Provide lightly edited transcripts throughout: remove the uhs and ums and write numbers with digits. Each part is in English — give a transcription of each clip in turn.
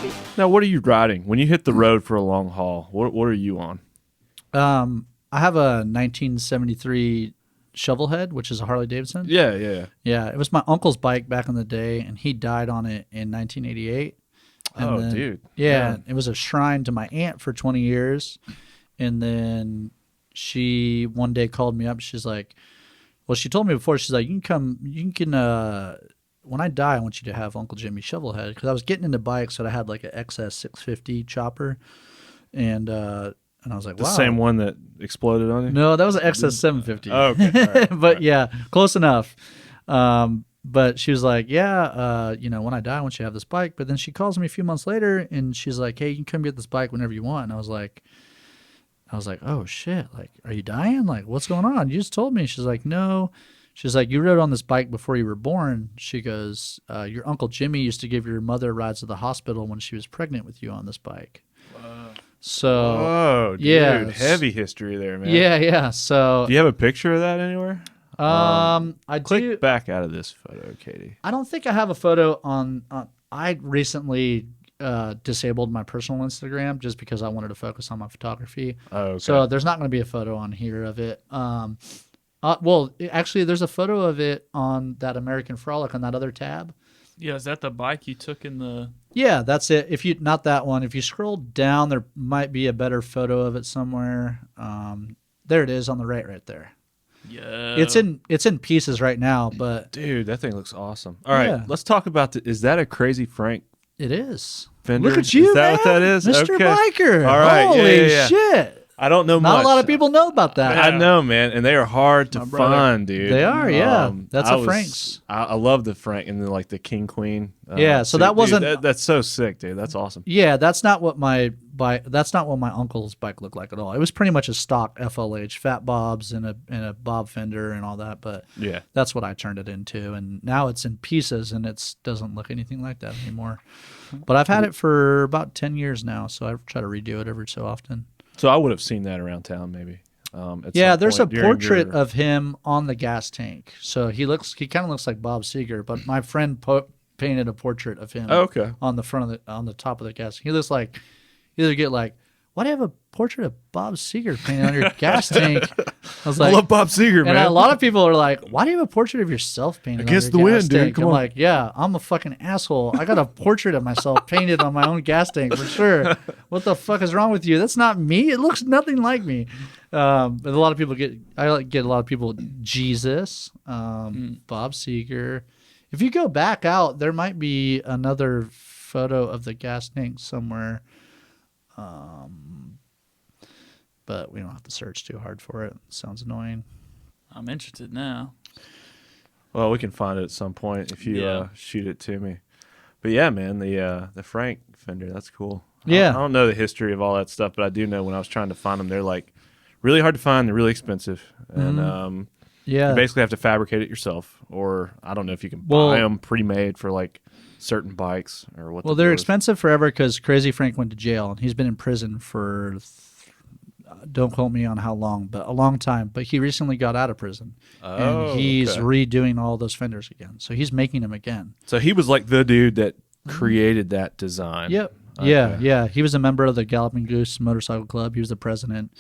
maybe. Now, what are you riding when you hit the road for a long haul? What are you on? I have a 1973 Shovelhead, which is a Harley Davidson. Yeah. Yeah, it was my uncle's bike back in the day, and he died on it in 1988. And Oh, then, dude. Yeah, it was a shrine to my aunt for 20 years. And then she one day called me up. She's like, well, she told me before, she's like, when I die, I want you to have Uncle Jimmy's Shovelhead. Because I was getting into bikes, so I had like an XS 650 chopper. And I was like, The wow. same one that exploded on you? No, that was an XS 750. Oh, okay. All right. But yeah, close enough. But she was like, yeah, when I die, I want you to have this bike. But then she calls me a few months later, and she's like, hey, you can come get this bike whenever you want. And I was like, oh, shit. Like, are you dying? Like, what's going on? You just told me. She's like, no. She's like, you rode on this bike before you were born. She goes, your Uncle Jimmy used to give your mother rides to the hospital when she was pregnant with you on this bike. Wow. So, oh, dude, yeah. Heavy history there, man. Yeah. So, do you have a picture of that anywhere? I click back out of this photo, Katie. I don't think I have a photo on I recently disabled my personal Instagram just because I wanted to focus on my photography. Oh, okay. So there's not going to be a photo on here of it. Actually, there's a photo of it on that American Frolic on that other tab. Yeah, is that the bike you took in the... Yeah, that's it. If you not that one. If you scroll down, there might be a better photo of it somewhere. There it is on the right there. Yeah, it's in pieces right now, but dude, that thing looks awesome. All right, let's talk about is that a Crazy Frank? It is. Fender? Look at you, is that man. what that is, Mr. Okay. Biker? All right, holy yeah. shit! I don't know much. Not a lot of people know about that. I know, man, and they are hard to find, dude. They are, yeah. That's Frank's. I love the Frank and then like the King Queen. Yeah, so that wasn't. That's so sick, dude. That's awesome. Yeah, that's not what my bike. That's not what my uncle's bike looked like at all. It was pretty much a stock FLH, fat bobs and a bob fender and all that. But yeah, that's what I turned it into, and now it's in pieces and it doesn't look anything like that anymore. But I've had it for about 10 years now, so I try to redo it every so often. So I would have seen that around town, maybe. Yeah, there's a portrait of him on the gas tank. So he kind of looks like Bob Seger, but my friend painted a portrait of him. On the front of on the top of the gas. He looks like why do you have a portrait of Bob Seger painted on your gas tank? I was like, I love Bob Seger, man. And a lot of people are like, why do you have a portrait of yourself painted Against on your the gas wind, tank? dude. Come I'm on. like, yeah, I'm a fucking asshole. I got a portrait of myself painted on my own gas tank for sure. What the fuck is wrong with you? That's not me. It looks nothing like me. But a lot of people get a lot of people, Jesus, Bob Seger. If you go back out, there might be another photo of the gas tank somewhere. But we don't have to search too hard for it. Sounds annoying. I'm interested now. Well, we can find it at some point if you shoot it to me. But yeah, man, the Frank Fender, that's cool. Yeah. I don't know the history of all that stuff, but I do know when I was trying to find them, they're like really hard to find. They're really expensive. And you basically have to fabricate it yourself. Or I don't know if you can buy them pre-made for like certain bikes or what. Well, they're expensive forever because Crazy Frank went to jail and he's been in prison for don't quote me on how long, but a long time. But he recently got out of prison, and he's redoing all those fenders again. So he's making them again. So he was like the dude that created that design. Yep. Okay. Yeah. He was a member of the Galloping Goose Motorcycle Club. He was the president.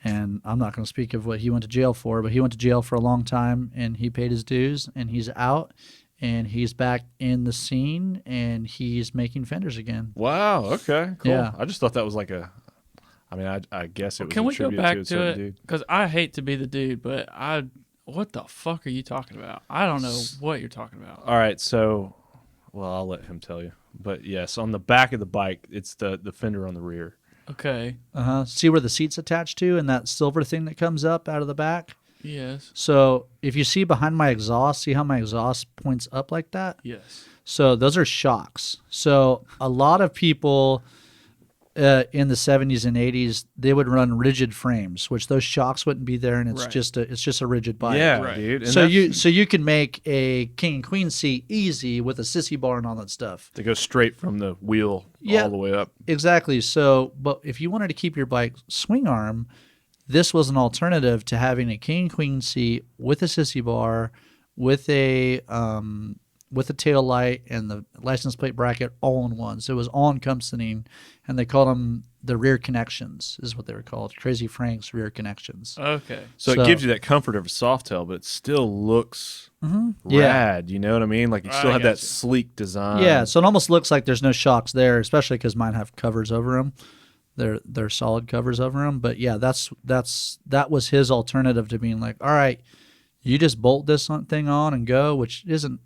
And I'm not going to speak of what he went to jail for, but he went to jail for a long time, and he paid his dues, and he's out. And he's back in the scene, and he's making fenders again. Wow. Okay. Cool. Yeah. I just thought that was like I guess it was. Can we go back to it? Dude. Because I hate to be the dude, but what the fuck are you talking about? I don't know what you're talking about. All right. So, well, I'll let him tell you. But yes, on the back of the bike, it's the fender on the rear. Okay. See where the seat's attached to, and that silver thing that comes up out of the back? Yes. So if you see behind my exhaust, see how my exhaust points up like that? Yes. So those are shocks. So a lot of people in the 70s and 80s, they would run rigid frames, which those shocks wouldn't be there, and it's just a rigid bike. Yeah, dude. And so you can make a king and queen seat easy with a sissy bar and all that stuff. They go straight from the wheel all the way up. Exactly. So, but if you wanted to keep your bike swing arm, this was an alternative to having a king and queen seat with a sissy bar, with a with the tail light and the license plate bracket all in one. So it was all-encompassing, and they called them the rear connections is what they were called. Crazy Frank's rear connections. Okay. So it gives you that comfort of a Softail, but it still looks rad. You know what I mean? Like you still have that sleek design. Yeah, so it almost looks like there's no shocks there, especially because mine have covers over them. They're solid covers over them. But yeah, that was his alternative to being like, all right, you just bolt this thing on and go, which isn't.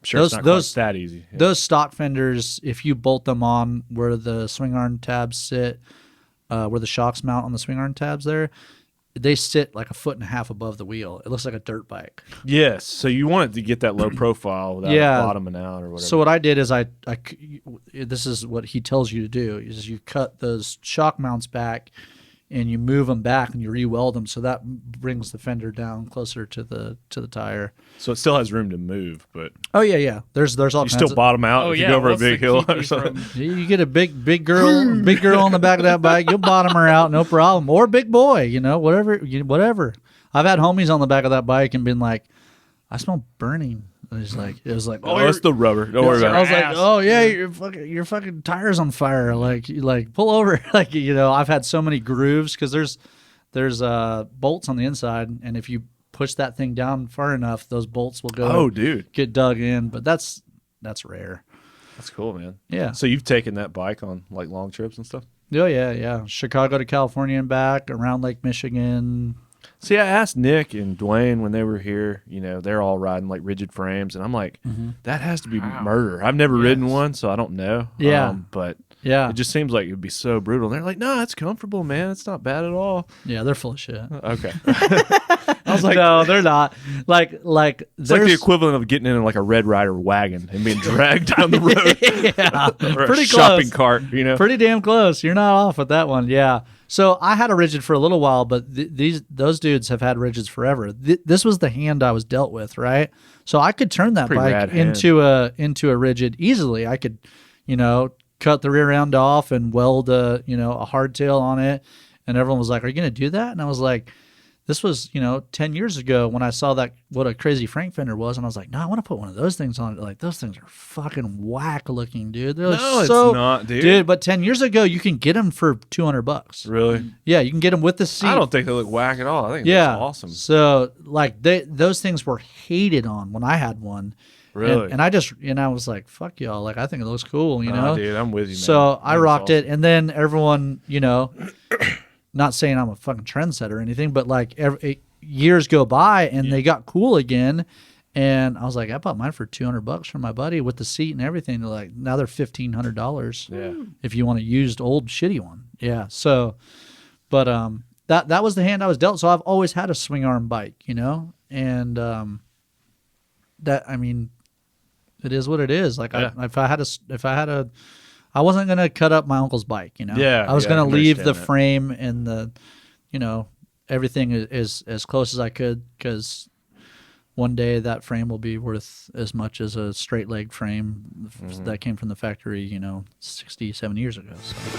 I'm sure it's not quite that easy. Yeah. Those stock fenders, if you bolt them on where the swing arm tabs sit, where the shocks mount on the swing arm tabs there, they sit like 1.5 feet above the wheel. It looks like a dirt bike. Yes. So you want it to get that low profile without bottoming out or whatever. So what I did is this is what he tells you to do, is you cut those shock mounts back and you move them back and you re-weld them, so that brings the fender down closer to the tire. So it still has room to move, but there's all you still bottom out if you go over a big hill or something. You get a big girl on the back of that bike, you'll bottom her out, no problem. Or big boy, whatever. I've had homies on the back of that bike and been like, I smell burning. And it was like, oh, it's the rubber. Don't worry about it. I was like, oh yeah, your fucking tire's on fire. Like pull over. I've had so many grooves because there's bolts on the inside, and if you push that thing down far enough, those bolts will go. Oh, dude, get dug in. But that's rare. That's cool, man. Yeah. So you've taken that bike on like long trips and stuff? Oh yeah. Chicago to California and back, around Lake Michigan. See, I asked Nick and Dwayne when they were here, they're all riding like rigid frames. And I'm like, that has to be murder. I've never ridden one, so I don't know. Yeah. But it just seems like it would be so brutal. And they're like, no, it's comfortable, man. It's not bad at all. Yeah, they're full of shit. Okay. I was like, no, they're not. It's like the equivalent of getting in like a Red Ryder wagon and being dragged down the road. Yeah. Or pretty a close. shopping cart, Pretty damn close. You're not off with that one. Yeah. So I had a rigid for a little while, but those dudes have had rigids forever. This was the hand I was dealt with, right? So I could turn that bike into a rigid easily. I could, cut the rear end off and weld a hardtail on it. And everyone was like, "Are you going to do that?" And I was like, this was, 10 years ago when I saw what a Crazy Frank fender was, and I was like, no, I want to put one of those things on it. Like, those things are fucking whack looking, dude. They're it's not, dude. Dude, but 10 years ago, you can get them for $200. Really? Yeah, you can get them with the seat. I don't think they look whack at all. I think it's awesome. So, like, those things were hated on when I had one. Really? And I just, I was like, fuck y'all. Like, I think it looks cool, Nah, dude, I'm with you, man. So I rocked it, and then everyone, not saying I'm a fucking trendsetter or anything, but like years go by and they got cool again. And I was like, I bought mine for $200 from my buddy with the seat and everything. They're like, now they're $1,500. Yeah. If you want a used old shitty one. Yeah. So, but that was the hand I was dealt. So I've always had a swing arm bike, and it is what it is. Like if I had a I wasn't going to cut up my uncle's bike, Yeah. I was going to leave the that. frame and the, everything is as close as I could, because one day that frame will be worth as much as a straight leg frame that came from the factory, 60, 70 years ago. So.